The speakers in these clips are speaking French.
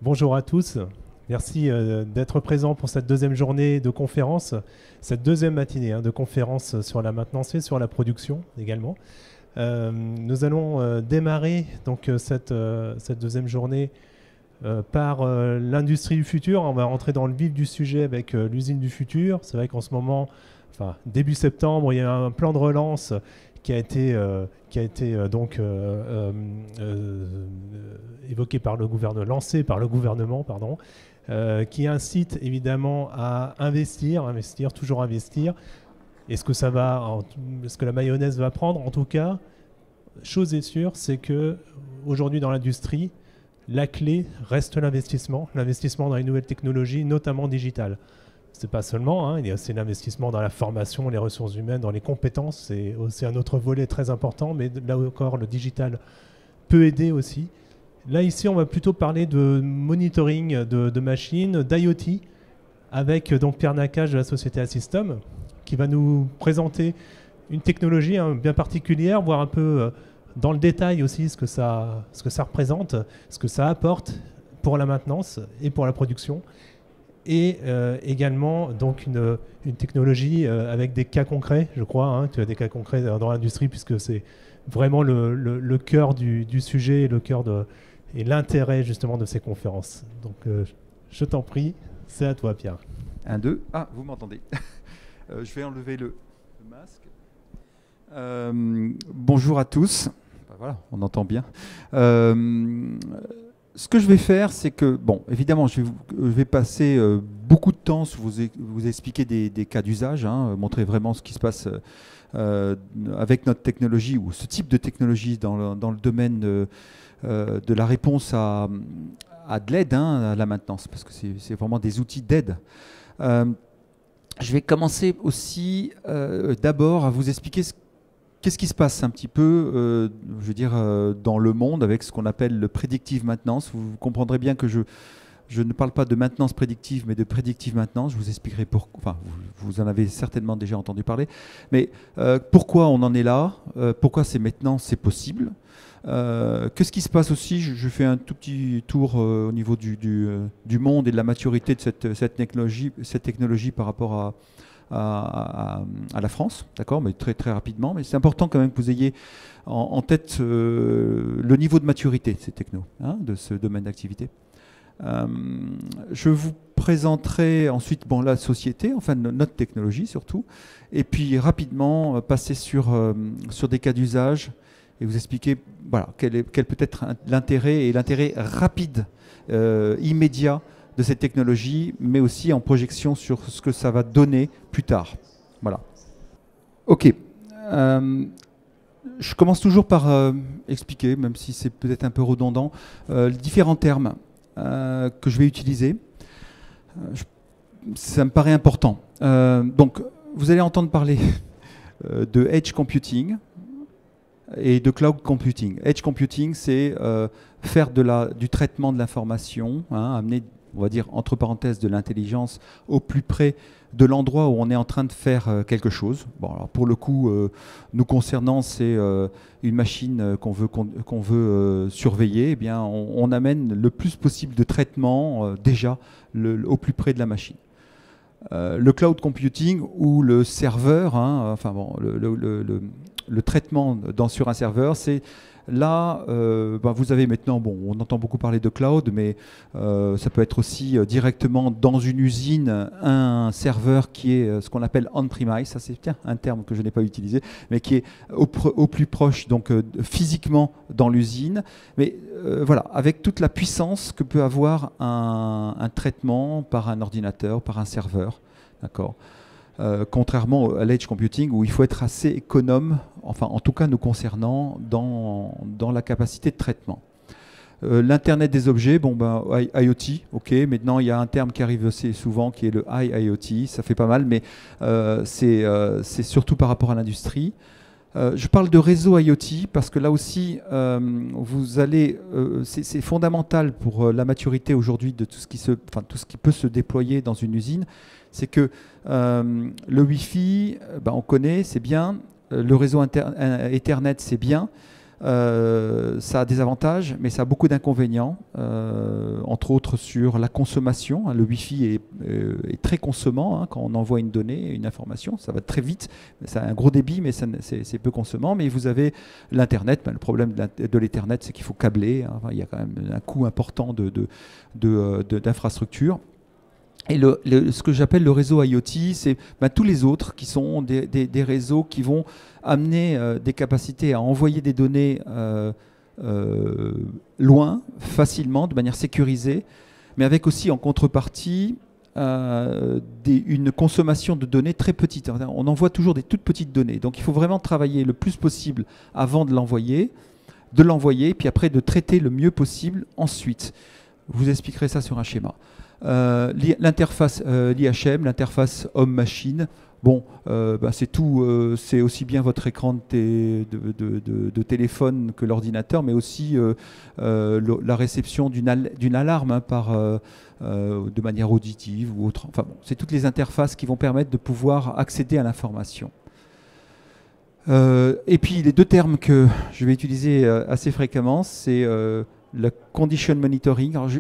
Bonjour à tous. Merci d'être présents pour cette deuxième journée de conférence, cette deuxième matinée de conférence sur la maintenance et sur la production également. Nous allons démarrer donc cette deuxième journée par l'industrie du futur. On va rentrer dans le vif du sujet avec l'usine du futur. C'est vrai qu'en ce moment, début septembre, il y a un plan de relance qui a été évoqué par le gouvernement, lancé par le gouvernement, pardon, qui incite évidemment à investir, toujours investir. Est-ce que la mayonnaise va prendre? En tout cas, chose est sûre, c'est que aujourd'hui dans l'industrie, la clé reste l'investissement dans les nouvelles technologies, notamment digitales. C'est pas seulement, il y a aussi l'investissement dans la formation, les ressources humaines, dans les compétences. C'est aussi un autre volet très important, mais là encore, le digital peut aider aussi. Là, ici, on va plutôt parler de monitoring de machines, d'IoT, avec donc Pierre Nakache de la société Assystem, qui va nous présenter une technologie bien particulière, voir un peu dans le détail aussi ce que ça représente, ce que ça apporte pour la maintenance et pour la production. Et également donc une technologie avec des cas concrets, je crois, tu as des cas concrets dans l'industrie, puisque c'est vraiment le cœur du sujet et l'intérêt justement de ces conférences. Donc je t'en prie, c'est à toi Pierre. 1, 2, ah, vous m'entendez. Je vais enlever le masque. Bonjour à tous. Voilà, on entend bien. Ce que je vais faire, c'est que, bon, évidemment, je vais passer beaucoup de temps sur vous expliquer des cas d'usage, montrer vraiment ce qui se passe avec notre technologie ou ce type de technologie dans le domaine de la réponse à de l'aide à la maintenance, parce que c'est vraiment des outils d'aide. Je vais commencer aussi d'abord à vous expliquer qu'est-ce qui se passe un petit peu, je veux dire, dans le monde avec ce qu'on appelle le predictive maintenance. Vous comprendrez bien que je ne parle pas de maintenance prédictive, mais de predictive maintenance. Je vous expliquerai pourquoi. Enfin, vous en avez certainement déjà entendu parler. Mais pourquoi on en est là, pourquoi maintenant c'est possible. Qu'est-ce qui se passe aussi? Je fais un tout petit tour au niveau du monde et de la maturité de cette technologie par rapport à la France, d'accord, mais très très rapidement. Mais c'est important quand même que vous ayez en tête le niveau de maturité de ces technos, de ce domaine d'activité. Je vous présenterai ensuite la société, enfin notre technologie surtout, et puis rapidement passer sur des cas d'usage et vous expliquer quel peut être l'intérêt rapide, immédiat de cette technologie, mais aussi en projection sur ce que ça va donner plus tard. Voilà. Ok. Je commence toujours par expliquer, même si c'est peut-être un peu redondant, les différents termes que je vais utiliser. Ça me paraît important. Donc, vous allez entendre parler de Edge Computing et de Cloud Computing. Edge Computing, c'est faire du traitement de l'information, amener, on va dire, entre parenthèses, de l'intelligence au plus près de l'endroit où on est en train de faire quelque chose. Bon, alors pour le coup, nous concernant, c'est une machine qu'on veut surveiller. Eh bien, on amène le plus possible de traitement déjà au plus près de la machine. Le cloud computing ou le serveur, le traitement sur un serveur, c'est là, vous avez maintenant, on entend beaucoup parler de cloud, mais ça peut être aussi directement dans une usine, un serveur qui est ce qu'on appelle on-premise, ça c'est un terme que je n'ai pas utilisé, mais qui est au plus proche, donc physiquement dans l'usine, mais voilà, avec toute la puissance que peut avoir un traitement par un ordinateur, par un serveur, d'accord. Contrairement à l'edge computing où il faut être assez économe, enfin en tout cas nous concernant, dans la capacité de traitement. L'Internet des objets, IoT, ok, maintenant il y a un terme qui arrive assez souvent qui est le IIoT, ça fait pas mal, mais c'est surtout par rapport à l'industrie. Je parle de réseau IoT parce que là aussi, c'est fondamental pour la maturité aujourd'hui de tout ce qui peut se déployer dans une usine. C'est que le Wi-Fi, on connaît, c'est bien. Le réseau Ethernet, c'est bien. Ça a des avantages, mais ça a beaucoup d'inconvénients, entre autres sur la consommation. Le Wi-Fi est très consommant, quand on envoie une donnée, une information. Ça va très vite, ça a un gros débit, mais c'est peu consommant. Mais vous avez l'Internet. Le problème de l'Ethernet, c'est qu'il faut câbler. Enfin, il y a quand même un coût important d'infrastructure. Et ce que j'appelle le réseau IoT, c'est tous les autres qui sont des réseaux qui vont amener des capacités à envoyer des données loin, facilement, de manière sécurisée, mais avec aussi en contrepartie une consommation de données très petite. On envoie toujours des toutes petites données, donc il faut vraiment travailler le plus possible avant de l'envoyer, puis après de traiter le mieux possible ensuite. Je vous expliquerai ça sur un schéma. L'interface l'IHM, l'interface homme-machine, bon, c'est tout, c'est aussi bien votre écran de téléphone que l'ordinateur, mais aussi la réception d'une alarme de manière auditive ou autre. Enfin bon, c'est toutes les interfaces qui vont permettre de pouvoir accéder à l'information. Et puis les deux termes que je vais utiliser assez fréquemment, c'est le condition monitoring. Alors,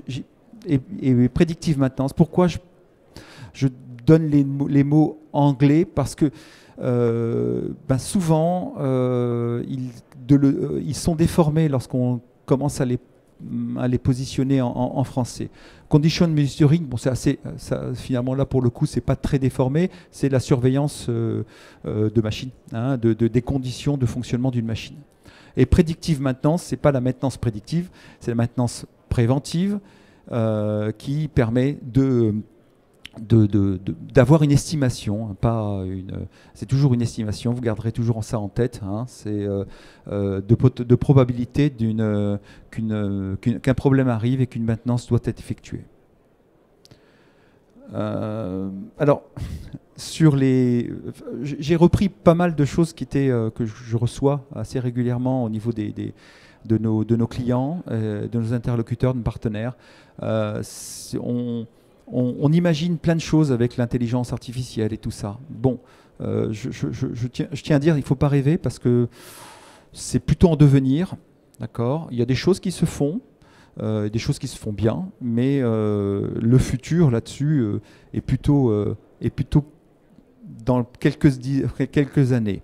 et predictive maintenance. Pourquoi je donne les mots anglais? Parce que souvent, ils sont déformés lorsqu'on commence à les positionner en français. Condition monitoring, bon, c'est assez, finalement là pour le coup, c'est pas très déformé, c'est la surveillance de machines, des conditions de fonctionnement d'une machine. Et predictive maintenance, c'est pas la maintenance prédictive, c'est la maintenance préventive, qui permet d'avoir une estimation, c'est toujours une estimation, vous garderez toujours ça en tête, c'est de probabilité qu'un problème arrive et qu'une maintenance doit être effectuée. Alors, j'ai repris pas mal de choses que je reçois assez régulièrement au niveau de nos clients, de nos interlocuteurs, de nos partenaires. On imagine plein de choses avec l'intelligence artificielle et tout ça. Bon, je tiens à dire, il ne faut pas rêver parce que c'est plutôt en devenir. D'accord ? Il y a des choses qui se font, des choses qui se font bien, mais le futur là-dessus est plutôt dans quelques années.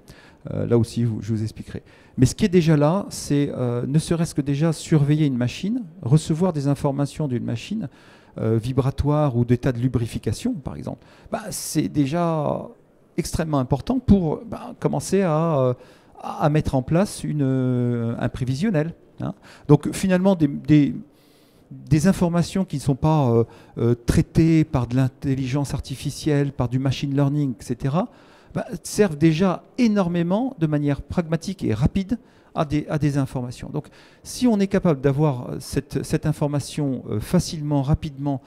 Là aussi, je vous expliquerai. Mais ce qui est déjà là, c'est ne serait-ce que déjà surveiller une machine, recevoir des informations d'une machine, vibratoires ou d'état de lubrification, par exemple. C'est déjà extrêmement important pour commencer à mettre en place un prévisionnel. Donc finalement, des informations qui ne sont pas traitées par de l'intelligence artificielle, par du machine learning, etc., servent déjà énormément, de manière pragmatique et rapide, à des informations. Donc, si on est capable d'avoir cette information facilement, rapidement,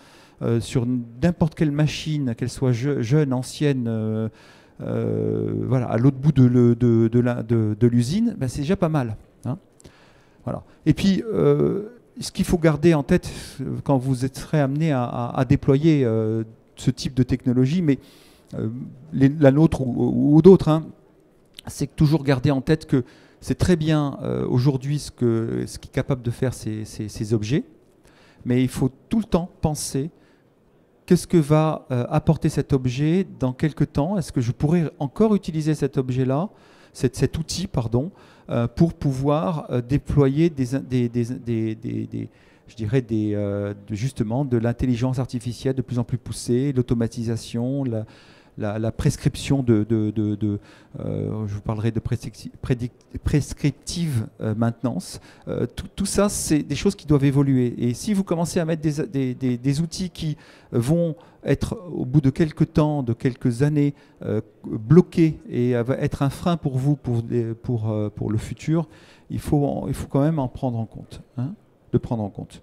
sur n'importe quelle machine, qu'elle soit jeune, ancienne, voilà, à l'autre bout de l'usine, c'est déjà pas mal. Voilà. Et puis, ce qu'il faut garder en tête quand vous serez amené à déployer ce type de technologie, mais la nôtre ou d'autres, c'est toujours garder en tête que c'est très bien aujourd'hui ce qui est capable de faire ces objets, mais il faut tout le temps penser qu'est-ce que va apporter cet objet dans quelques temps. Est-ce que je pourrais encore utiliser cet objet-là, cet outil, pardon, pour pouvoir déployer justement de l'intelligence artificielle de plus en plus poussée, l'automatisation, la prescription je vous parlerai de prescriptive maintenance. Tout ça, c'est des choses qui doivent évoluer. Et si vous commencez à mettre des outils qui vont être, au bout de quelques temps, de quelques années, bloqués et être un frein pour vous, pour le futur, il faut quand même en prendre en compte, le prendre en compte.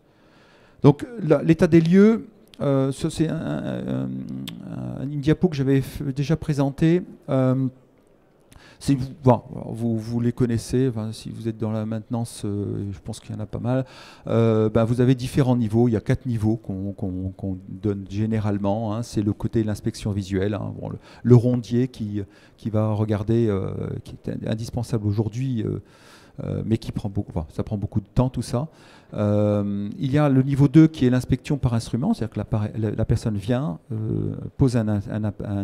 Donc, l'état des lieux, ça, c'est une diapo que j'avais déjà présentée. Vous les connaissez, si vous êtes dans la maintenance, je pense qu'il y en a pas mal. Vous avez différents niveaux, il y a 4 niveaux qu'on donne généralement. C'est le côté de l'inspection visuelle, le rondier qui va regarder, qui est indispensable aujourd'hui mais qui prend beaucoup, enfin, ça prend beaucoup de temps tout ça. Il y a le niveau 2 qui est l'inspection par instrument, c'est-à-dire que la personne vient, pose un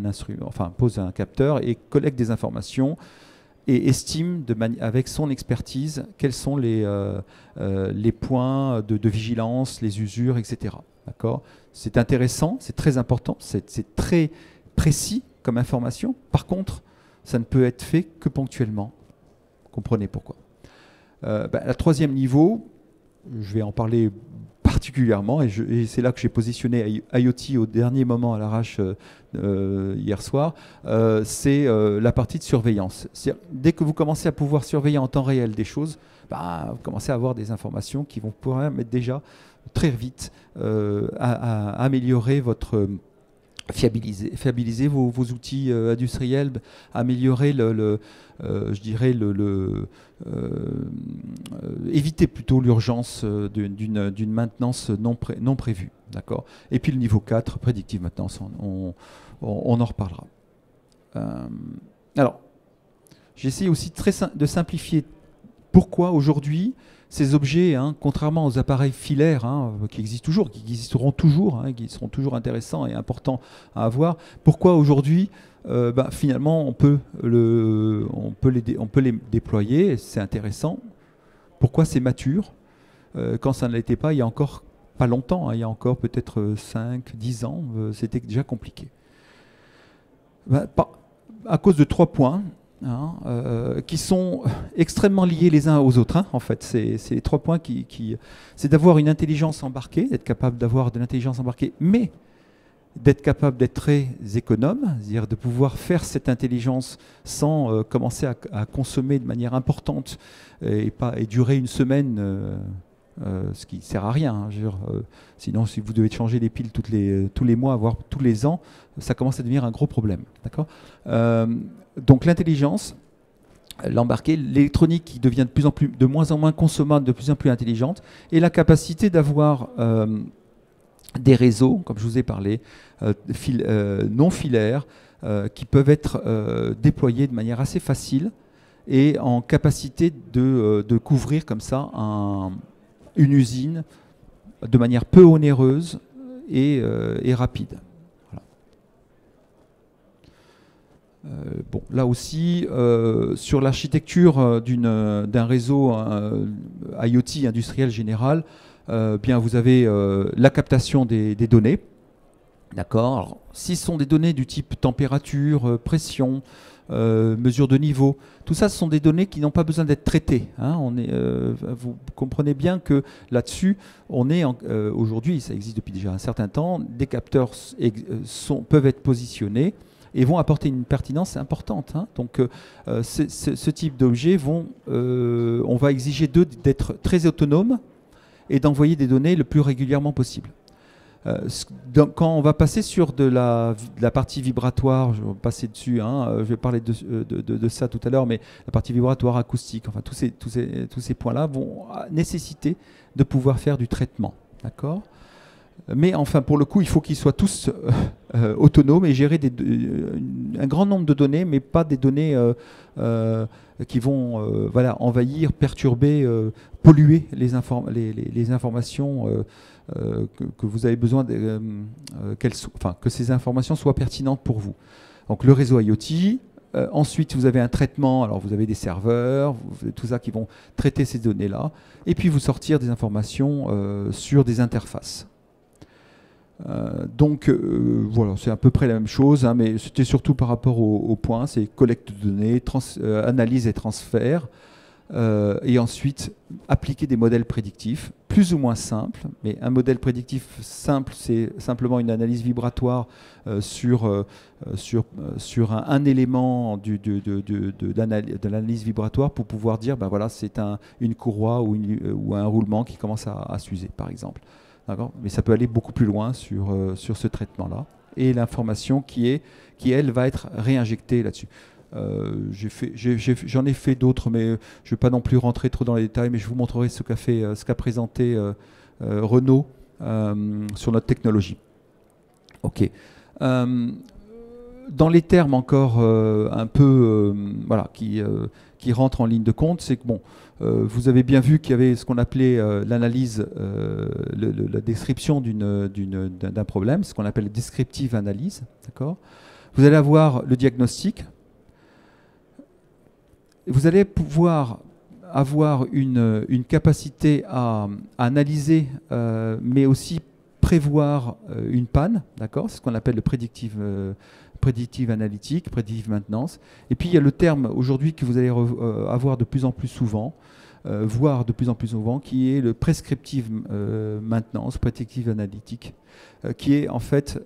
instrument, enfin pose un capteur et collecte des informations et estime avec son expertise quels sont les points de vigilance, les usures, etc. D'accord ? C'est intéressant, c'est très important, c'est très précis comme information. Par contre, ça ne peut être fait que ponctuellement. Comprenez pourquoi. Le troisième niveau, je vais en parler particulièrement, et c'est là que j'ai positionné IoT au dernier moment à l'arrache hier soir, c'est la partie de surveillance. Dès que vous commencez à pouvoir surveiller en temps réel des choses, vous commencez à avoir des informations qui vont pouvoir mettre déjà très vite à améliorer votre... fiabiliser vos outils industriels, améliorer éviter plutôt l'urgence d'une maintenance non prévue. D'accord ? Et puis le niveau 4, prédictive maintenance, on en reparlera. Alors, j'essaie aussi de simplifier pourquoi aujourd'hui ces objets, contrairement aux appareils filaires qui existent toujours, qui existeront toujours, qui seront toujours intéressants et importants à avoir, pourquoi aujourd'hui, finalement, on peut les déployer, c'est intéressant. Pourquoi c'est mature quand ça ne l'était pas il y a encore pas longtemps, il y a encore peut-être 5, 10 ans, c'était déjà compliqué. À cause de 3 points. Qui sont extrêmement liés les uns aux autres. En fait, c'est les 3 points c'est d'avoir une intelligence embarquée, d'être capable d'avoir de l'intelligence embarquée, mais d'être capable d'être très économe, c'est-à-dire de pouvoir faire cette intelligence sans commencer à consommer de manière importante et durer une semaine. Ce qui ne sert à rien. Sinon, si vous devez changer les piles tous les mois, voire tous les ans, ça commence à devenir un gros problème. D'accord ? Donc l'intelligence, l'embarqué, l'électronique qui devient de moins en moins consommable, de plus en plus intelligente, et la capacité d'avoir des réseaux, comme je vous ai parlé, non filaires, qui peuvent être déployés de manière assez facile et en capacité de couvrir comme ça une usine de manière peu onéreuse et rapide. Là aussi, sur l'architecture d'un réseau IoT industriel général, vous avez la captation des données. D'accord. Alors, si ce sont des données du type température, pression, mesure de niveau, tout ça, ce sont des données qui n'ont pas besoin d'être traitées. Vous comprenez bien que là-dessus, on est aujourd'hui, ça existe depuis déjà un certain temps, des capteurs peuvent être positionnés et vont apporter une pertinence importante. Donc, ce type d'objets on va exiger d'eux d'être très autonomes et d'envoyer des données le plus régulièrement possible. Quand on va passer sur de la partie vibratoire, je vais passer dessus, je vais parler de ça tout à l'heure, mais la partie vibratoire, acoustique, enfin tous ces points-là vont nécessiter de pouvoir faire du traitement, d'accord ? Mais enfin, pour le coup, il faut qu'ils soient tous autonomes et gérer un grand nombre de données, mais pas des données qui vont envahir, perturber, polluer les informations que vous avez besoin que ces informations soient pertinentes pour vous. Donc le réseau IoT, ensuite vous avez un traitement, alors vous avez des serveurs, tout ça qui vont traiter ces données-là, et puis vous sortir des informations sur des interfaces. Voilà, c'est à peu près la même chose, mais c'était surtout par rapport au point, c'est collecte de données, analyse et transfert, et ensuite appliquer des modèles prédictifs, plus ou moins simples, mais un modèle prédictif simple, c'est simplement une analyse vibratoire sur un élément de l'analyse vibratoire pour pouvoir dire, voilà, c'est une courroie ou un roulement qui commence à s'user, par exemple. Mais ça peut aller beaucoup plus loin sur ce traitement-là. Et l'information qui elle, va être réinjectée là-dessus. J'en ai fait d'autres, mais je ne vais pas non plus rentrer trop dans les détails, mais je vous montrerai ce qu'a présenté Renault sur notre technologie. OK. Dans les termes encore un peu qui rentrent en ligne de compte, c'est que vous avez bien vu qu'il y avait ce qu'on appelait l'analyse, la description d'un problème, ce qu'on appelle la descriptive analyse. D'accord ? Vous allez avoir le diagnostic. Vous allez pouvoir avoir une capacité à analyser, mais aussi prévoir une panne. D'accord ? C'est ce qu'on appelle le prédictive analytique, predictive maintenance. Et puis il y a le terme aujourd'hui que vous allez avoir de plus en plus souvent, voire de plus en plus souvent, qui est le prescriptive maintenance, predictive analytique, qui est en fait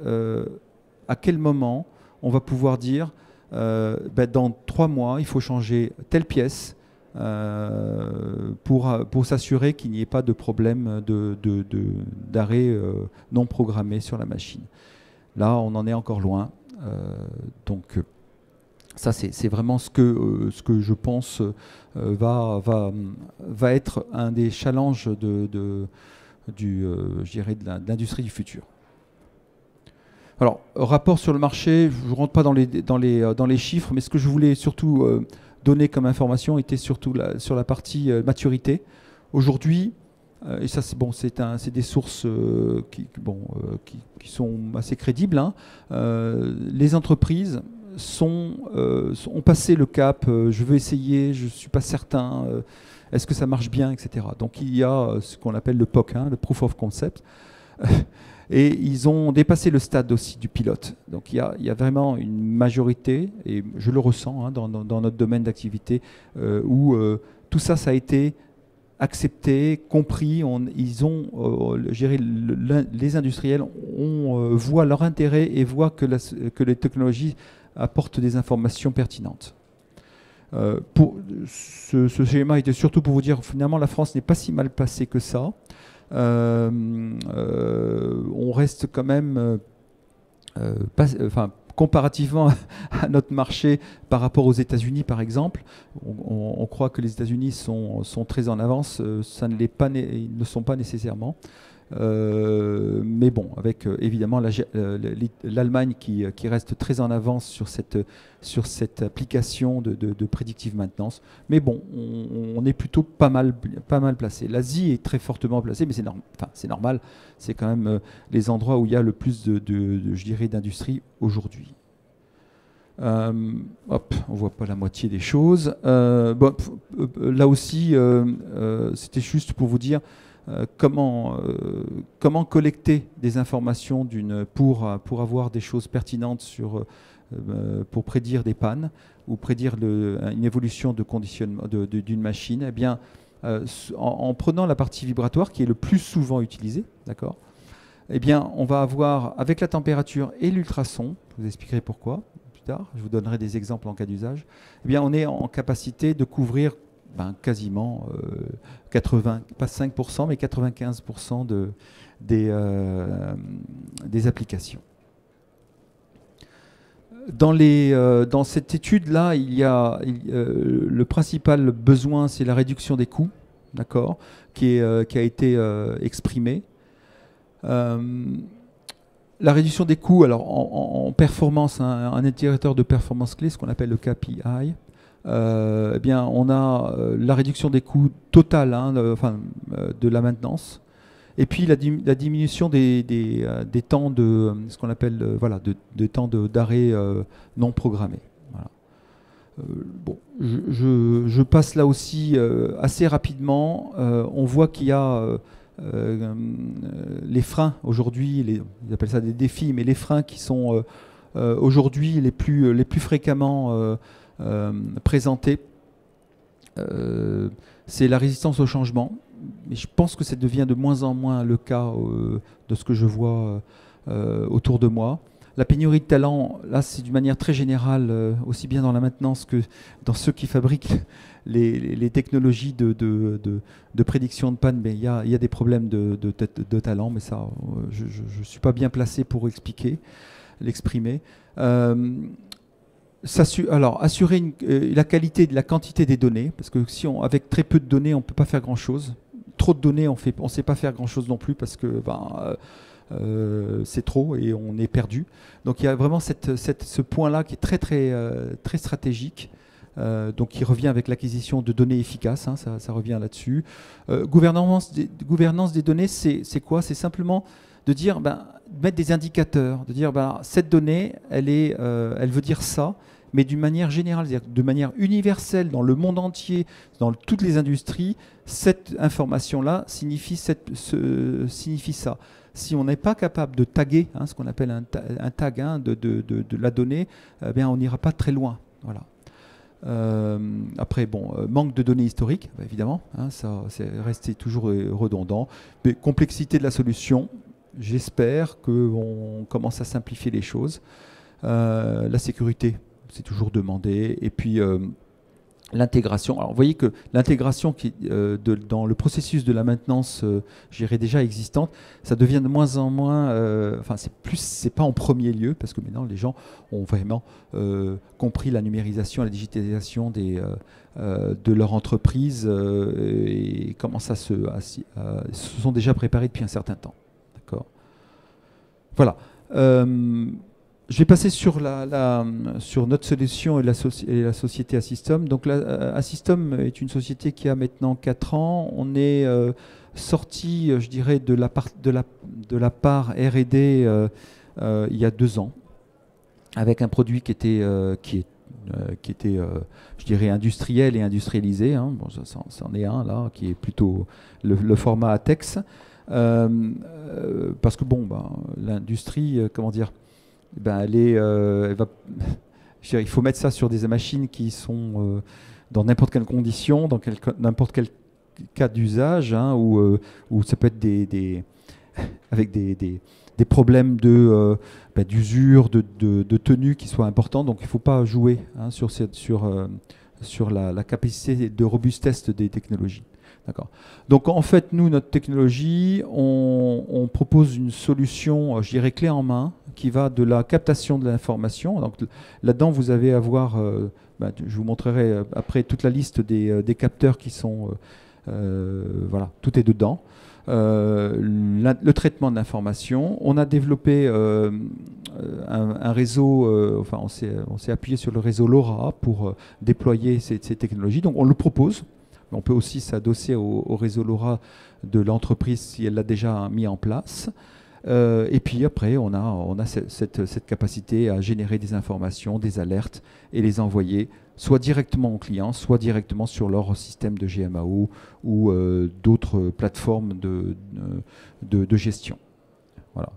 à quel moment on va pouvoir dire dans 3 mois il faut changer telle pièce pour s'assurer qu'il n'y ait pas de problème d'arrêt non programmé sur la machine. Là on en est encore loin. Donc ça c'est vraiment ce que je pense va être un des challenges je dirais de l'industrie du futur. Alors rapport sur le marché, je ne rentre pas dans les chiffres, mais ce que je voulais surtout donner comme information était surtout sur la partie maturité. Aujourd'hui, et ça c'est bon, c'est des sources qui sont assez crédibles, hein. Les entreprises ont passé le cap, je veux essayer, je ne suis pas certain, est-ce que ça marche bien, etc. Donc il y a ce qu'on appelle le POC, hein, le Proof of Concept. Et ils ont dépassé le stade aussi du pilote. Donc il y a vraiment une majorité, et je le ressens hein, dans notre domaine d'activité, où tout ça a été accepté, compris. Je dirais, les industriels voient leur intérêt et voient que les technologies apportent des informations pertinentes. Ce schéma était surtout pour vous dire finalement la France n'est pas si mal placée que ça. On reste quand même, comparativement à notre marché par rapport aux États-Unis par exemple, on croit que les États-Unis sont très en avance, ça ne l'est pas, ils ne sont pas nécessairement. Mais bon, avec évidemment l'Allemagne qui reste très en avance sur cette application de predictive maintenance. Mais bon, on est plutôt pas mal placé. L'Asie est très fortement placée, mais c'est normal. C'est quand même les endroits où il y a le plus je dirais, d'industrie aujourd'hui. Hop, on voit pas la moitié des choses. Là aussi, c'était juste pour vous dire comment collecter des informations pour avoir des choses pertinentes pour prédire des pannes ou prédire une évolution de conditionnement d'une machine. Eh bien, en prenant la partie vibratoire qui est le plus souvent utilisée, d'accord, eh bien, on va avoir avec la température et l'ultrason, je vous expliquerai pourquoi plus tard, je vous donnerai des exemples en cas d'usage, eh bien, on est en capacité de couvrir quasiment 80, pas 5%, mais 95% des applications. Dans cette étude-là, il y a le principal besoin, c'est la réduction des coûts, d'accord, qui a été exprimée. La réduction des coûts, alors en performance, un indicateur de performance clé, ce qu'on appelle le KPI. Eh bien, on a la réduction des coûts totale de la maintenance, et puis la diminution des temps de ce qu'on appelle de temps d'arrêt non programmé. Voilà. Bon, je passe là aussi assez rapidement. On voit qu'il y a les freins aujourd'hui, ils appellent ça des défis, mais les freins qui sont aujourd'hui les plus fréquemment présenté, c'est la résistance au changement, mais je pense que ça devient de moins en moins le cas de ce que je vois autour de moi. La pénurie de talent, là c'est d'une manière très générale, aussi bien dans la maintenance que dans ceux qui fabriquent les technologies de prédiction de panne, mais il y a des problèmes de talent, mais ça je ne suis pas bien placé pour l'exprimer. Alors, assurer la qualité de la quantité des données, parce que avec très peu de données, on ne peut pas faire grand-chose. Trop de données, on ne sait pas faire grand-chose non plus, parce que c'est trop et on est perdu. Donc il y a vraiment ce point-là qui est très, très, très stratégique. Donc il revient avec l'acquisition de données efficaces, hein, ça revient là-dessus. Gouvernance des données, c'est quoi? C'est simplement de dire, mettre des indicateurs, de dire cette donnée, elle veut dire ça, mais d'une manière générale, c'est-à-dire de manière universelle dans le monde entier, dans toutes les industries, cette information-là signifie ça. Si on n'est pas capable de taguer, hein, ce qu'on appelle un tag, hein, de la donnée, on n'ira pas très loin. Voilà. Après, manque de données historiques, évidemment, hein, ça c'est resté toujours redondant. Mais complexité de la solution, j'espère qu'on commence à simplifier les choses. La sécurité, c'est toujours demandé. Et puis l'intégration. Alors vous voyez que l'intégration dans le processus de la maintenance, déjà existante, ça devient de moins en moins. C'est pas en premier lieu parce que maintenant les gens ont vraiment compris la numérisation, la digitalisation de leur entreprise et commencent se sont déjà préparés depuis un certain temps. D'accord. Voilà. Je vais passer sur notre solution et la société Assystem. Donc Assystem est une société qui a maintenant 4 ans. On est sorti, je dirais, de la part R&D il y a 2 ans, avec un produit qui était, je dirais, industriel et industrialisé. Hein. Bon, ça en est un là, qui est plutôt le format ATEX. Parce que l'industrie, comment dire, il faut mettre ça sur des machines qui sont dans n'importe quelle condition, dans n'importe quel cas d'usage, hein, où ça peut être avec des problèmes d'usure, de tenue qui soient importants. Donc il ne faut pas jouer, hein, sur la capacité de robustesse des technologies. D'accord. Donc en fait, nous, notre technologie, on propose une solution, je dirais, clé en main, qui va de la captation de l'information. Donc là-dedans, vous allez avoir, je vous montrerai après toute la liste des capteurs qui sont, voilà, tout est dedans. Le traitement de l'information. On a développé un réseau, on s'est appuyé sur le réseau LoRa pour déployer ces technologies. Donc on le propose. On peut aussi s'adosser au réseau LoRa de l'entreprise si elle l'a déjà mis en place. Et puis après, on a cette capacité à générer des informations, des alertes et les envoyer soit directement aux clients, soit directement sur leur système de GMAO ou d'autres plateformes de gestion. Voilà.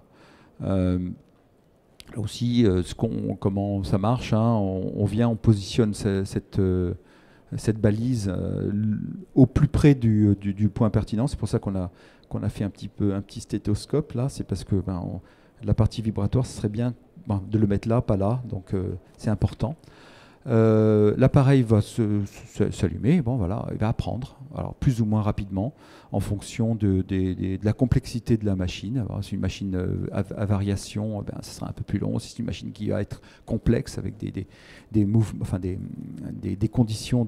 Là aussi, comment ça marche, hein, on positionne cette balise au plus près du point pertinent. C'est pour ça qu'on a fait un petit stéthoscope là. C'est parce que la partie vibratoire, ce serait bien de le mettre là, pas là. Donc c'est important. L'appareil va s'allumer. Bon voilà, il va apprendre. Alors plus ou moins rapidement, en fonction de la complexité de la machine. Alors, si c'est une machine à variation, ce sera un peu plus long. Si c'est une machine qui va être complexe avec des mouvements, enfin des conditions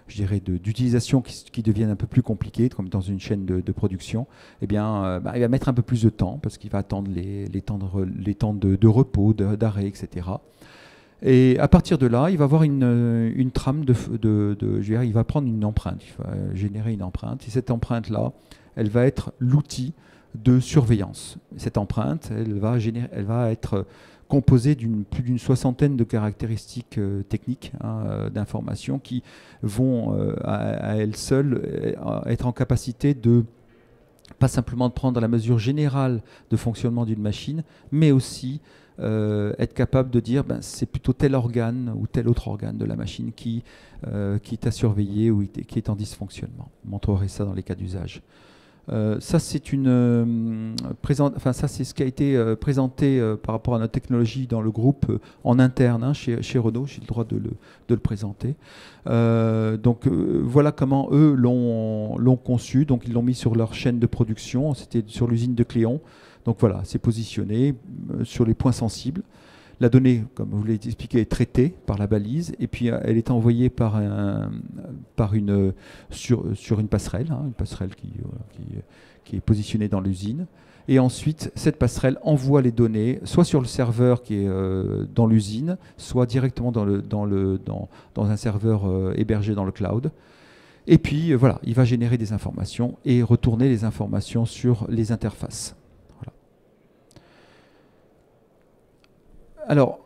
je dirais d'utilisation qui deviennent un peu plus compliquées, comme dans une chaîne de production, il va mettre un peu plus de temps parce qu'il va attendre les temps de repos, d'arrêt, etc. Et à partir de là, il va avoir une trame il va prendre une empreinte, il va générer une empreinte. Et cette empreinte-là, elle va être l'outil de surveillance. Cette empreinte, elle va être composée plus d'une soixantaine de caractéristiques techniques, hein, d'informations qui vont à elles seules être en capacité pas simplement de prendre la mesure générale de fonctionnement d'une machine, mais aussi être capable de dire c'est plutôt tel organe ou tel autre organe de la machine qui est à surveiller ou qui est en dysfonctionnement. Je montrerai ça dans les cas d'usage. Ça c'est ce qui a été présenté par rapport à notre technologie dans le groupe en interne, hein, chez Renault. J'ai le droit de le présenter. Voilà comment eux l'ont conçu. Donc ils l'ont mis sur leur chaîne de production. C'était sur l'usine de Cléon. Donc voilà, c'est positionné sur les points sensibles. La donnée, comme vous l'avez expliqué, est traitée par la balise et puis elle est envoyée sur une passerelle, hein, une passerelle qui est positionnée dans l'usine. Et ensuite, cette passerelle envoie les données soit sur le serveur qui est dans l'usine, soit directement dans un serveur hébergé dans le cloud. Et puis, voilà, il va générer des informations et retourner les informations sur les interfaces. Voilà. Alors,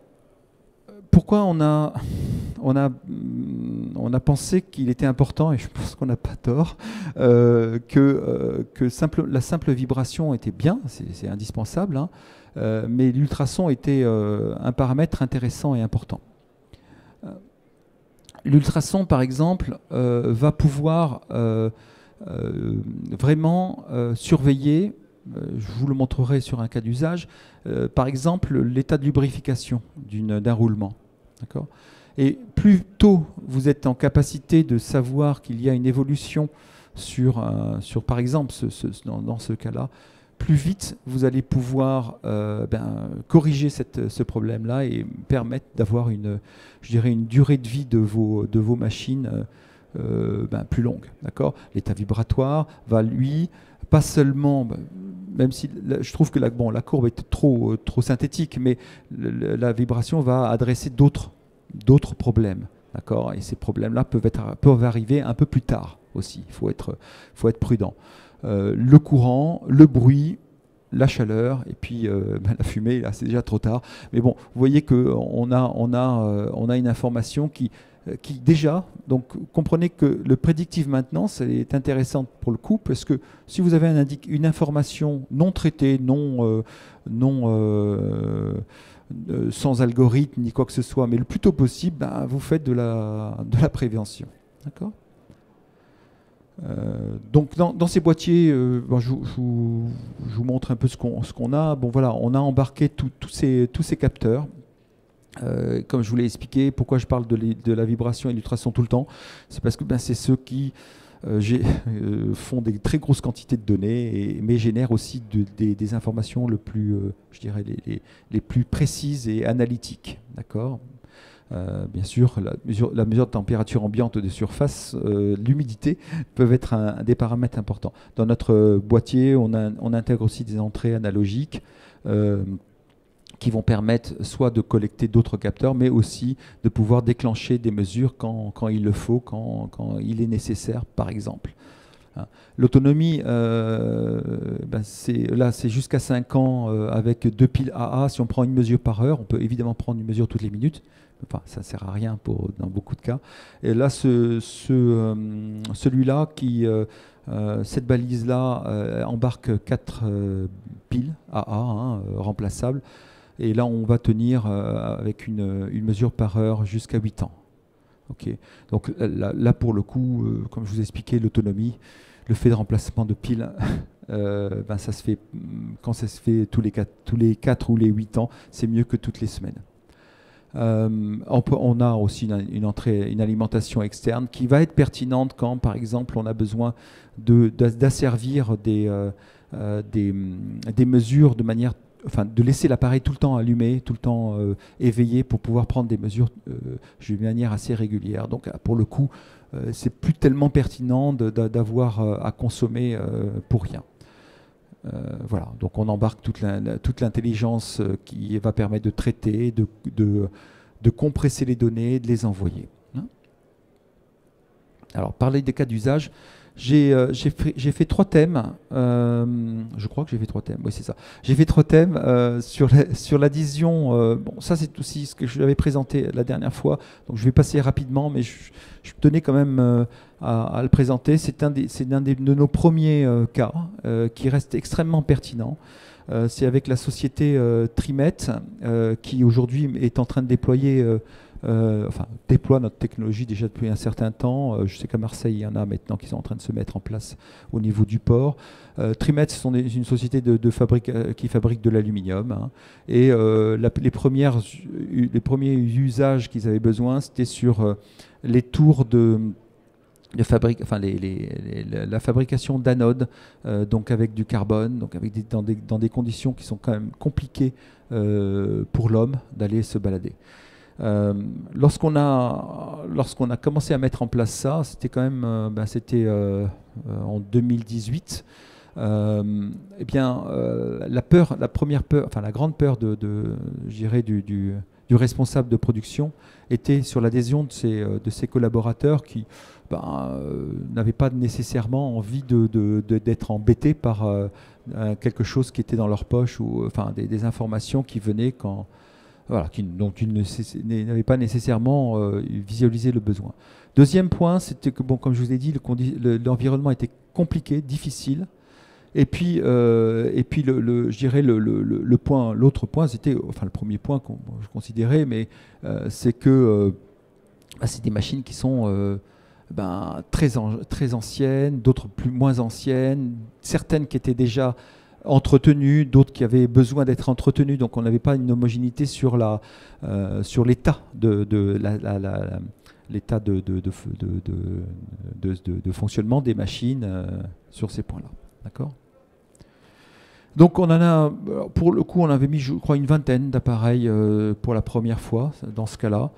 pourquoi on a pensé qu'il était important, et je pense qu'on n'a pas tort, que la simple vibration était bien, c'est indispensable, hein, mais l'ultrason était un paramètre intéressant et important. L'ultrason, par exemple, va pouvoir vraiment surveiller, je vous le montrerai sur un cas d'usage, par exemple l'état de lubrification d'un roulement. D'accord ? Et plus tôt vous êtes en capacité de savoir qu'il y a une évolution sur par exemple, dans ce cas-là, plus vite vous allez pouvoir corriger ce problème-là et permettre d'avoir une durée de vie de vos machines plus longue. D'accord ? L'état vibratoire va, lui, pas seulement, même si je trouve que la courbe est trop synthétique, mais la vibration va adresser d'autres problèmes. D'accord ? Et ces problèmes-là peuvent arriver un peu plus tard aussi. Il faut être prudent. Le courant, le bruit, la chaleur, et puis la fumée, là c'est déjà trop tard. Mais bon, vous voyez qu'on a une information qui déjà, donc comprenez que le predictive maintenance est intéressant pour le coup, parce que si vous avez une information non traitée, sans algorithme ni quoi que ce soit, mais le plus tôt possible, vous faites de la prévention. D'accord ? Donc dans ces boîtiers, je vous montre un peu ce qu'on a. Bon voilà, on a embarqué tous ces capteurs. Comme je vous l'ai expliqué, pourquoi je parle de la vibration et de l'ultrason tout le temps, c'est parce que c'est ceux qui font des très grosses quantités de données, mais génèrent aussi des informations je dirais les plus précises et analytiques. D'accord ? Bien sûr, la mesure de température ambiante de surface, l'humidité peuvent être des paramètres importants. Dans notre boîtier, on intègre aussi des entrées analogiques qui vont permettre soit de collecter d'autres capteurs, mais aussi de pouvoir déclencher des mesures quand il le faut, quand il est nécessaire, par exemple. L'autonomie, c'est jusqu'à 5 ans avec 2 piles AA. Si on prend une mesure par heure, on peut évidemment prendre une mesure toutes les minutes. Enfin, ça ne sert à rien dans beaucoup de cas. Et là, celui-là, cette balise-là embarque 4 piles AA remplaçables. Et là, on va tenir avec une mesure par heure jusqu'à 8 ans. Okay. Donc là, pour le coup, comme je vous ai expliqué, l'autonomie, le fait de remplacement de piles, ça se fait, quand ça se fait tous les 4 ou les 8 ans, c'est mieux que toutes les semaines. On a aussi une alimentation externe qui va être pertinente quand, par exemple, on a besoin d'asservir des mesures de manière, de laisser l'appareil tout le temps allumé, tout le temps éveillé pour pouvoir prendre des mesures de manière assez régulière. Donc, pour le coup, c'est plus tellement pertinent d'avoir à consommer pour rien. Voilà, donc on embarque toute l'intelligence qui va permettre de traiter, de compresser les données, de les envoyer. Alors, parler des cas d'usage, j'ai fait 3 thèmes. Je crois que j'ai fait 3 thèmes. Oui, c'est ça. J'ai fait 3 thèmes sur l'adhésion. Bon, ça, c'est aussi ce que je l'avais présenté la dernière fois. Donc, je vais passer rapidement, mais je tenais quand même à le présenter. C'est un de nos premiers cas qui reste extrêmement pertinent. C'est avec la société Trimet qui aujourd'hui est en train de déploie notre technologie déjà depuis un certain temps. Je sais qu'à Marseille, il y en a maintenant qui sont en train de se mettre en place au niveau du port. Trimet, c'est une société qui fabrique de l'aluminium. Et les premiers usages qu'ils avaient besoin, c'était sur les tours la fabrication d'anodes, donc avec du carbone, donc dans des conditions qui sont quand même compliquées pour l'homme d'aller se balader. Lorsqu'on a commencé à mettre en place ça, c'était quand même en 2018. Eh bien, la première peur, enfin la grande peur je dirais du responsable de production était sur l'adhésion de ses collaborateurs qui n'avaient pas nécessairement envie d'être embêtés par quelque chose qui était dans leur poche ou enfin des informations qui venaient dont ils n'avaient pas nécessairement visualisé le besoin. Deuxième point, c'était que comme je vous ai dit, l'environnement était compliqué, difficile. Et puis je dirais l'autre point, c'était, enfin le premier point que je considérais, mais c'est que c'est des machines qui sont très anciennes, d'autres moins anciennes, certaines qui étaient déjà entretenues, d'autres qui avaient besoin d'être entretenues, donc on n'avait pas une homogénéité sur l'état l'état de fonctionnement des machines sur ces points-là. D'accord ? Donc on en a, pour le coup, on avait mis, je crois, une vingtaine d'appareils pour la première fois dans ce cas-là,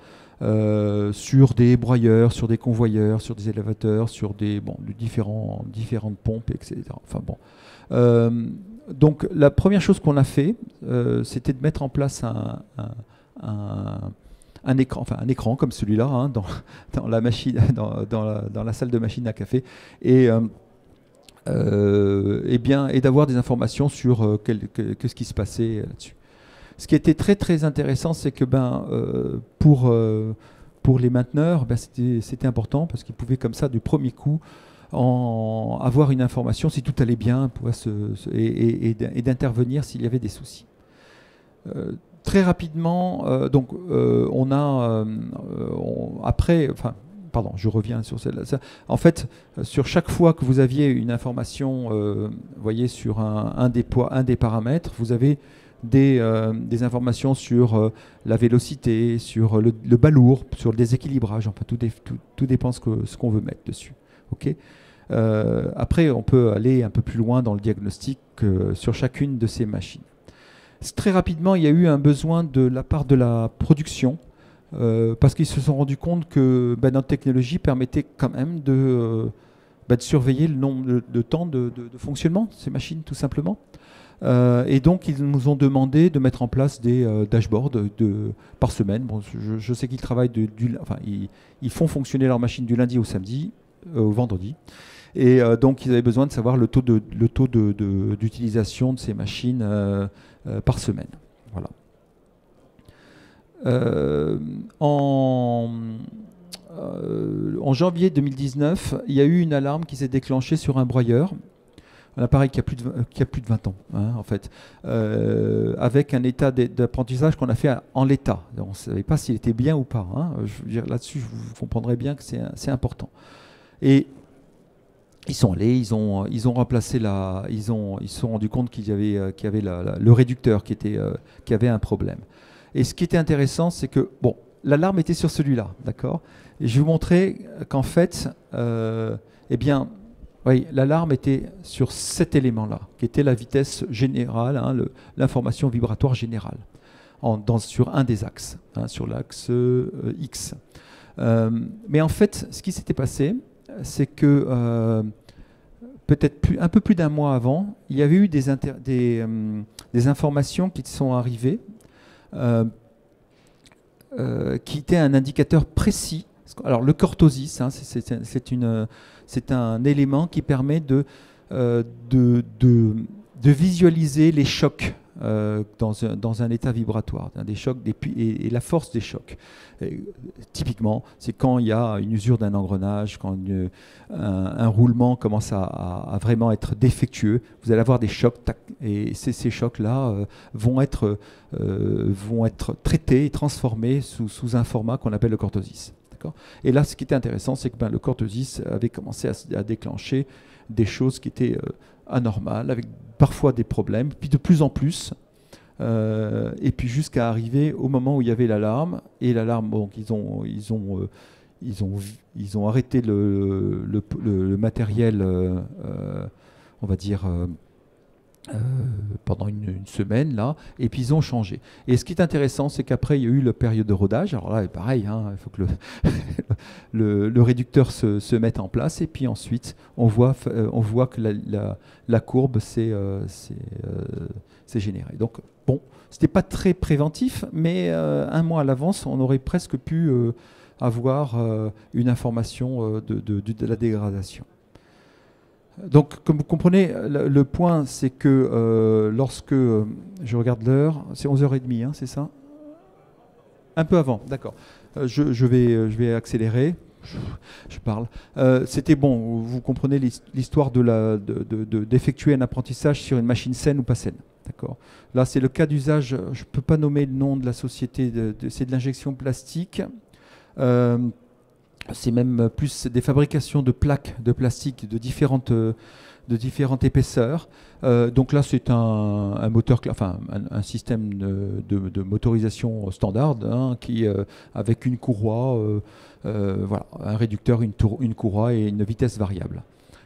sur des broyeurs, sur des convoyeurs, sur des élévateurs, sur différentes pompes, etc. Enfin bon. Donc la première chose qu'on a fait, c'était de mettre en place un écran comme celui-là dans la machine, dans la salle de machine à café, et d'avoir des informations sur ce qui se passait là-dessus. Ce qui était très très intéressant, c'est que pour les mainteneurs, c'était important parce qu'ils pouvaient comme ça du premier coup avoir une information si tout allait bien et d'intervenir s'il y avait des soucis. Très rapidement, pardon, je reviens sur celle-là. En fait, sur chaque fois que vous aviez une information, voyez, sur un des paramètres, vous avez des informations sur la vélocité, sur le balourd, sur le déséquilibrage. Enfin, tout dépend ce qu'on veut mettre dessus. Okay. Après, on peut aller un peu plus loin dans le diagnostic sur chacune de ces machines. Très rapidement, il y a eu un besoin de la part de la production, parce qu'ils se sont rendus compte que notre technologie permettait quand même de surveiller le nombre de temps de fonctionnement de ces machines, tout simplement. Et donc, ils nous ont demandé de mettre en place des dashboards par semaine. Bon, je sais qu'ils travaillent ils font fonctionner leur machine du lundi au samedi, au vendredi. Et donc, ils avaient besoin de savoir le taux d'utilisation de ces machines par semaine. Voilà. En janvier 2019, il y a eu une alarme qui s'est déclenchée sur un broyeur, un appareil qui a plus de 20 ans, en fait, avec un état d'apprentissage qu'on a fait en l'état. On ne savait pas s'il était bien ou pas. Je veux dire, là-dessus, vous comprendrez bien que c'est important. Et ils sont allés, ils ont remplacé ils se sont rendus compte qu'il y avait le réducteur qui avait un problème. Et ce qui était intéressant, c'est que l'alarme était sur celui-là, d'accord. Et je vais vous montrer qu'en fait, l'alarme était sur cet élément-là, qui était la vitesse générale, l'information vibratoire générale, sur un des axes, sur l'axe X. Mais en fait, ce qui s'était passé, c'est que peut-être un peu plus d'un mois avant, il y avait eu des informations qui sont arrivées, qui étaient un indicateur précis. Alors le cortosis, c'est un élément qui permet de visualiser les chocs dans un état vibratoire, des chocs et la force des chocs. Typiquement, c'est quand il y a une usure d'un engrenage, quand un roulement commence à vraiment être défectueux, vous allez avoir des chocs, et ces chocs-là vont être traités et transformés sous un format qu'on appelle le cortosis. Et là, ce qui était intéressant, c'est que le cortosis avait commencé à déclencher des choses qui étaient anormales, avec parfois des problèmes, puis de plus en plus, et puis jusqu'à arriver au moment où il y avait l'alarme. Et l'alarme, ils ont ils ont arrêté le matériel, on va dire, pendant une semaine, là, et puis ils ont changé. Et ce qui est intéressant, c'est qu'après, il y a eu la période de rodage. Alors là, pareil, hein, il faut que le réducteur se mette en place, et puis ensuite, on voit que la courbe s'est générée. Donc, bon, c'était pas très préventif, mais un mois à l'avance, on aurait presque pu avoir une information de la dégradation. Donc, comme vous comprenez, le point, c'est que lorsque je regarde l'heure, c'est 11h30, hein, c'est ça? Un peu avant, d'accord. Je vais accélérer. Je parle. C'était bon, vous comprenez l'histoire d'effectuer un apprentissage sur une machine saine ou pas saine. D'accord. Là, c'est le cas d'usage, je ne peux pas nommer le nom de la société, c'est de l'injection plastique. C'est même plus des fabrications de plaques de plastique de différentes épaisseurs. Donc là, c'est un moteur, enfin un système de motorisation standard, hein, qui avec une courroie, voilà, un réducteur, une courroie et une vitesse variable.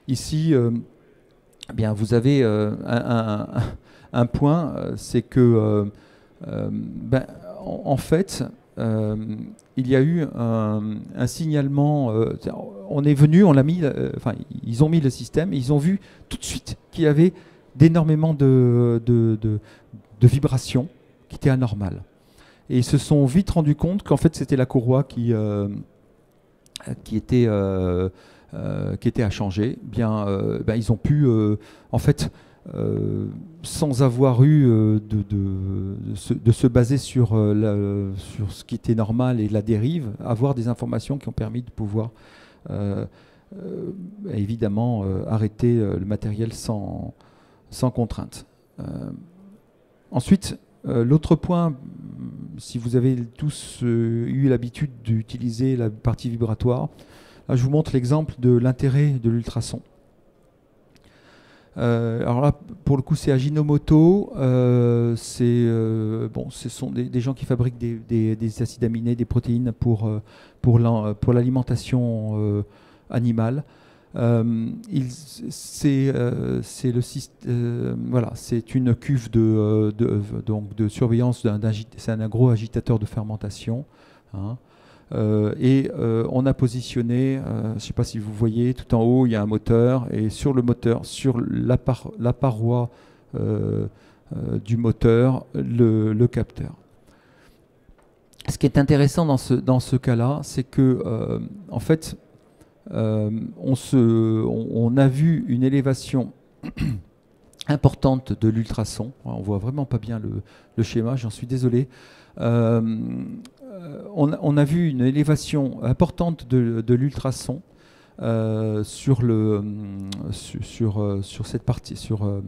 Ici, eh bien, vous avez un point, c'est que en fait, il y a eu un signalement. On est venu, on l'a mis, enfin, ils ont mis le système, et ils ont vu tout de suite qu'il y avait d'énormément de vibrations qui étaient anormales. Et ils se sont vite rendus compte qu'en fait, c'était la courroie qui était à changer. Bien, ils ont pu, en fait, sans avoir eu de se baser sur ce qui était normal et la dérive, avoir des informations qui ont permis de pouvoir évidemment arrêter le matériel sans contrainte. Ensuite, l'autre point, si vous avez tous eu l'habitude d'utiliser la partie vibratoire, là, je vous montre l'exemple de l'intérêt de l'ultrason. Alors là, pour le coup, c'est Ajinomoto. Bon, ce sont des gens qui fabriquent des acides aminés, des protéines pour l'alimentation animale. C'est une cuve de surveillance c'est un agro-agitateur de fermentation. Hein. On a positionné, je ne sais pas si vous voyez, tout en haut, il y a un moteur, et sur le moteur, sur la paroi du moteur, le capteur. Ce qui est intéressant dans ce cas-là, c'est que, en fait, on a vu une élévation importante de l'ultrason. On ne voit vraiment pas bien le schéma, j'en suis désolé. On a vu une élévation importante de l'ultrason sur cette partie, sur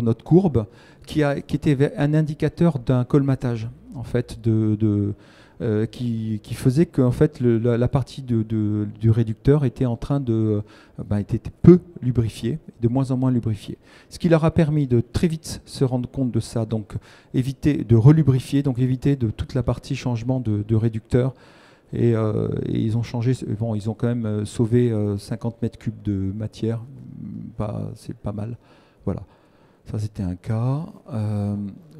notre courbe, qui était un indicateur d'un colmatage, en fait, qui faisait que, en fait, la partie du réducteur était en train était peu lubrifiée, de moins en moins lubrifiée. Ce qui leur a permis de très vite se rendre compte de ça, donc éviter de relubrifier, donc éviter de toute la partie changement de réducteur. Et ils ont changé, bon, ils ont quand même sauvé 50 mètres cubes de matière, c'est pas mal. Voilà. Ça, c'était un cas.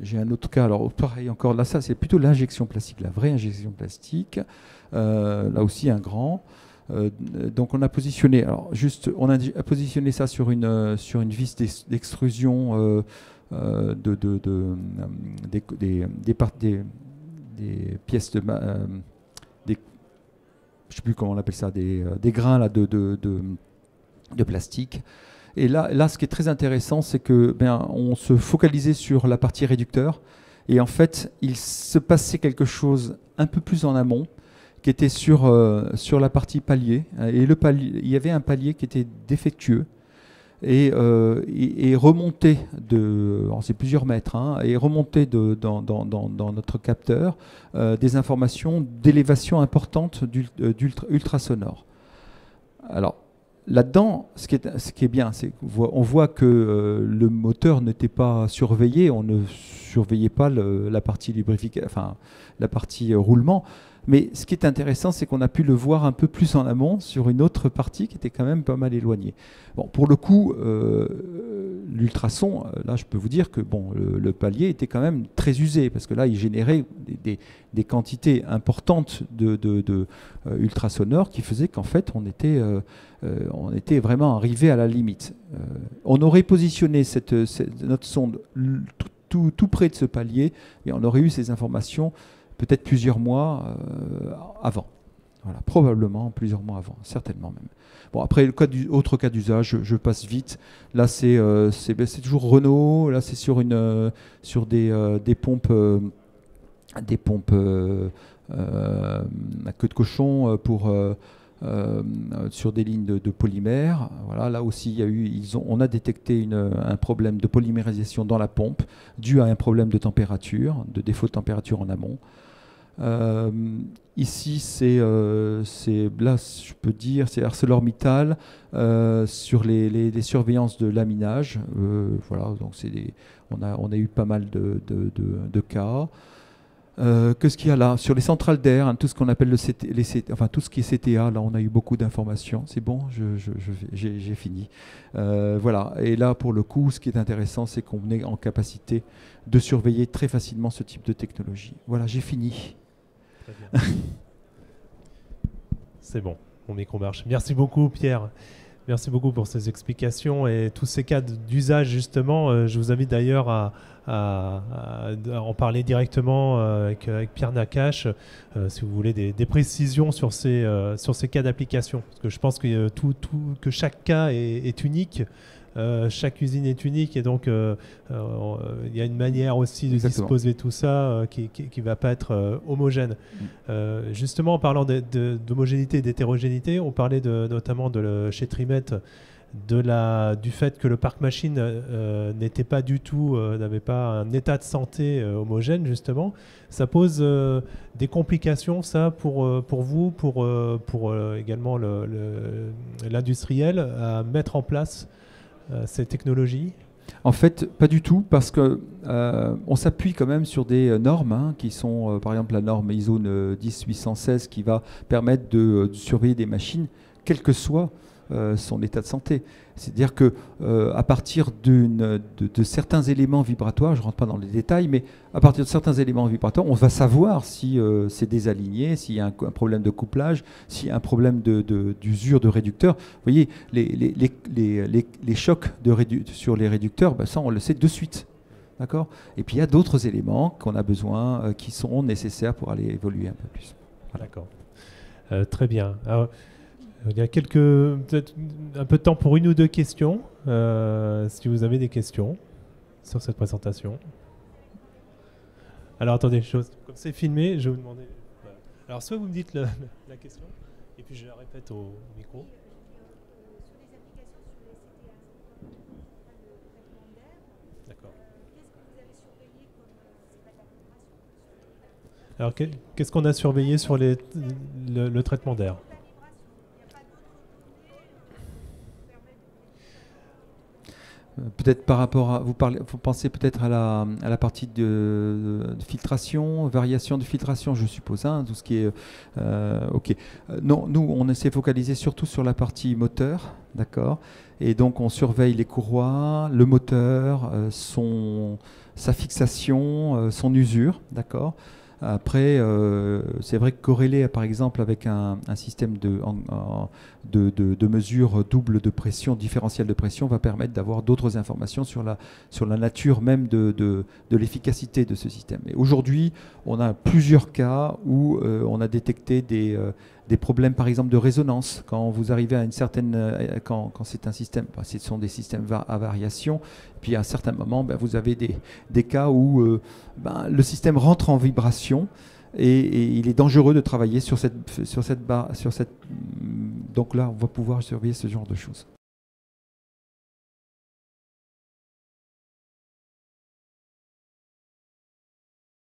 J'ai un autre cas. Alors, pareil, encore là, ça, c'est plutôt l'injection plastique, la vraie injection plastique. Là aussi, un grand. Donc, on a positionné. Alors, on a positionné ça sur une vis d'extrusion des pièces de. Je ne sais plus comment on appelle ça, des grains là, de plastique. Et là, ce qui est très intéressant, c'est que on se focalisait sur la partie réducteur, et en fait, il se passait quelque chose un peu plus en amont, qui était sur la partie palier. Et il y avait un palier qui était défectueux et remontait c'est plusieurs mètres, hein, et remontait dans notre capteur des informations d'élévation importante ultrasonore. Alors, là-dedans, ce qui est bien, c'est qu'on voit que le moteur n'était pas surveillé, on ne surveillait pas la partie lubrification, enfin la partie roulement, Mais ce qui est intéressant, c'est qu'on a pu le voir un peu plus en amont sur une autre partie qui était quand même pas mal éloignée. Bon, pour le coup, l'ultrason, là, je peux vous dire que bon, le palier était quand même très usé, parce que là, il générait des quantités importantes de ultrasonores qui faisaient qu'en fait, on était vraiment arrivé à la limite. On aurait positionné notre sonde tout près de ce palier, et on aurait eu ces informations peut-être plusieurs mois avant. Voilà, probablement plusieurs mois avant, certainement même. Bon, après, autre cas d'usage, je passe vite. Là, c'est toujours Renault. Là, c'est sur des pompes à queue de cochon sur des lignes de polymère. Voilà, là aussi, on a détecté un problème de polymérisation dans la pompe dû à un problème de température, de défaut de température en amont. Ici, là, je peux dire, c'est ArcelorMittal sur les surveillances de laminage. Voilà, donc on a eu pas mal de cas. Qu'est-ce qu'il y a là sur les centrales d'air, hein, tout ce qu'on appelle tout ce qui est CTA, là on a eu beaucoup d'informations. C'est bon, j'ai fini. Voilà. Et là pour le coup, ce qui est intéressant, c'est qu'on est en capacité de surveiller très facilement ce type de technologie. Voilà, j'ai fini. Très bien. C'est bon, mon micro marche. Merci beaucoup Pierre. Merci beaucoup pour ces explications et tous ces cas d'usage justement. Je vous invite d'ailleurs à en parler directement avec Pierre Nakache si vous voulez des précisions sur ces cas d'application. Parce que je pense que, que chaque cas est unique. Chaque usine est unique et donc il y a une manière aussi de disposer tout ça qui ne va pas être homogène. Justement, en parlant d'homogénéité et d'hétérogénéité, on parlait notamment chez Trimet du fait que le parc machine n'était pas du tout, n'avait pas un état de santé homogène justement. Ça pose des complications, ça, pour vous, pour également l'industriel à mettre en place ces technologies? En fait, pas du tout, parce que on s'appuie quand même sur des normes qui sont, par exemple, la norme ISO 10816 qui va permettre de surveiller des machines, quel que soit son état de santé. C'est-à-dire que à partir de certains éléments vibratoires, je ne rentre pas dans les détails, mais à partir de certains éléments vibratoires, on va savoir si c'est désaligné, s'il y a un problème de couplage, s'il y a un problème d'usure de réducteur. Vous voyez, les chocs sur les réducteurs, ça on le sait de suite. D'accord ? Et puis il y a d'autres éléments qu'on a besoin, qui sont nécessaires pour aller évoluer un peu plus. Voilà. D'accord. Très bien. Alors, il y a peut-être un peu de temps pour une ou deux questions, si vous avez des questions sur cette présentation. Alors attendez, comme c'est filmé, je vais vous demander. Voilà. Alors soit vous me dites la question, et puis je la répète au micro. D'accord. Alors qu'est-ce qu'on a surveillé sur le traitement d'air ? Peut-être par rapport à... Vous pensez peut-être à la partie de filtration, variation de filtration, je suppose, tout ce qui est... OK. Non, nous, on s'est focalisé surtout sur la partie moteur, d'accord ? Et donc, on surveille les courroies, le moteur, sa fixation, son usure, d'accord ? Après, c'est vrai que corrélé par exemple avec un système de mesure double de pression, différentielle de pression, va permettre d'avoir d'autres informations sur la nature même de l'efficacité de ce système. Et aujourd'hui, on a plusieurs cas où on a détecté des problèmes par exemple de résonance. Quand vous arrivez à une certaine... quand c'est un système, ce sont des systèmes à variation, puis à un certain moment, vous avez des cas où le système rentre en vibration et il est dangereux de travailler sur cette barre. Donc là, on va pouvoir surveiller ce genre de choses.